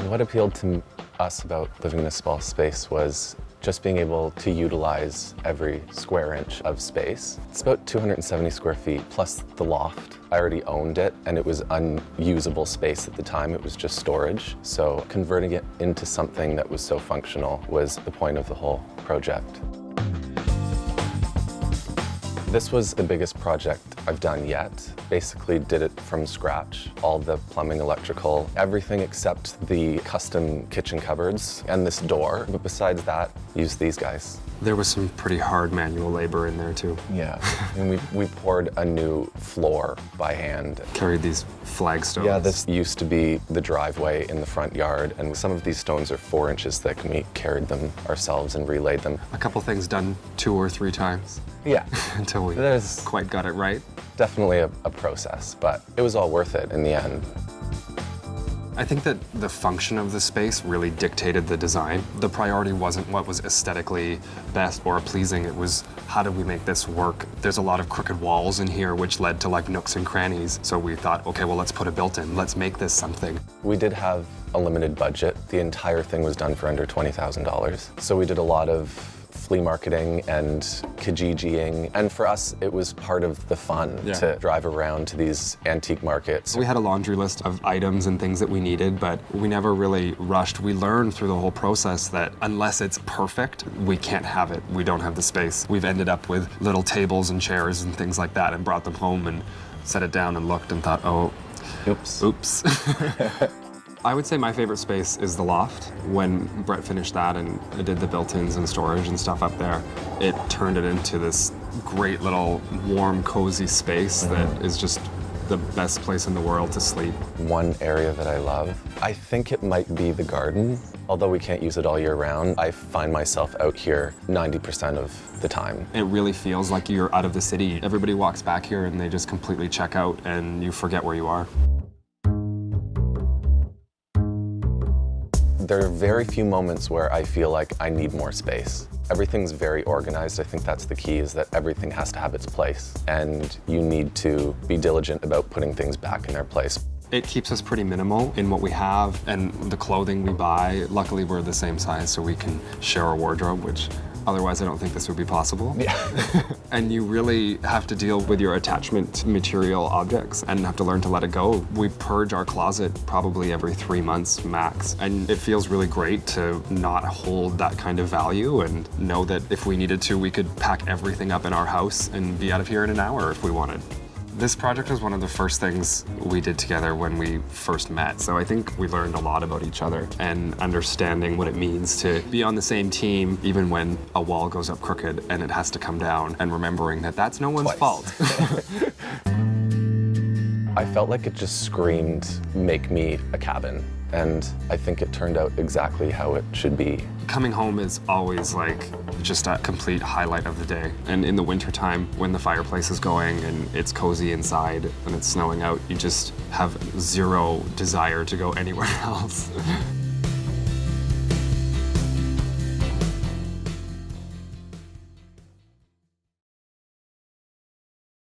What appealed to us about living in a small space was just being able to utilize every square inch of space. It's about 270 square feet plus the loft. I already owned it and it was unusable space at the time. It was just storage. So converting it into something that was so functional was the point of the whole project. This was the biggest project I've done yet. Basically did it from scratch. All the plumbing, electrical, everything except the custom kitchen cupboards and this door. But besides that, used these guys. There was some pretty hard manual labor in there too. Yeah, and we poured a new floor by hand. Carried these flagstones. Yeah, this used to be the driveway in the front yard, and some of these stones are 4 inches thick, and we carried them ourselves and relayed them. A couple things done 2 or 3 times. Yeah. Until we quite got it right. Definitely a process, but it was all worth it in the end. I think that the function of the space really dictated the design. The priority wasn't what was aesthetically best or pleasing, it was how do we make this work? There's a lot of crooked walls in here which led to like nooks and crannies. So we thought, okay, well let's put a built-in, let's make this something. We did have a limited budget. The entire thing was done for under $20,000. So we did a lot of flea marketing and kijijiing, and for us it was part of the fun to drive around to these antique markets. We had a laundry list of items and things that we needed, but we never really rushed. We learned through the whole process that unless it's perfect, we can't have it. We don't have the space. We've ended up with little tables and chairs and things like that and brought them home and set it down and looked and thought, oh, oops. I would say my favorite space is the loft. When Brett finished that and I did the built-ins and storage and stuff up there, it turned it into this great little warm, cozy space that is just the best place in the world to sleep. One area that I love, I think it might be the garden. Although we can't use it all year round, I find myself out here 90% of the time. It really feels like you're out of the city. Everybody walks back here and they just completely check out and you forget where you are. There are very few moments where I feel like I need more space. Everything's very organized. I think that's the key, is that everything has to have its place. And you need to be diligent about putting things back in their place. It keeps us pretty minimal in what we have and the clothing we buy. Luckily, we're the same size, so we can share our wardrobe, which otherwise I don't think this would be possible. Yeah. And you really have to deal with your attachment to material objects and have to learn to let it go. We purge our closet probably every 3 months max, and it feels really great to not hold that kind of value and know that if we needed to, we could pack everything up in our house and be out of here in an hour if we wanted. This project was one of the first things we did together when we first met. So I think we learned a lot about each other and understanding what it means to be on the same team, even when a wall goes up crooked and it has to come down, and remembering that that's no one's fault. I felt like it just screamed, make me a cabin. And I think it turned out exactly how it should be. Coming home is always like just a complete highlight of the day. And in the wintertime, when the fireplace is going and it's cozy inside and it's snowing out, you just have zero desire to go anywhere else.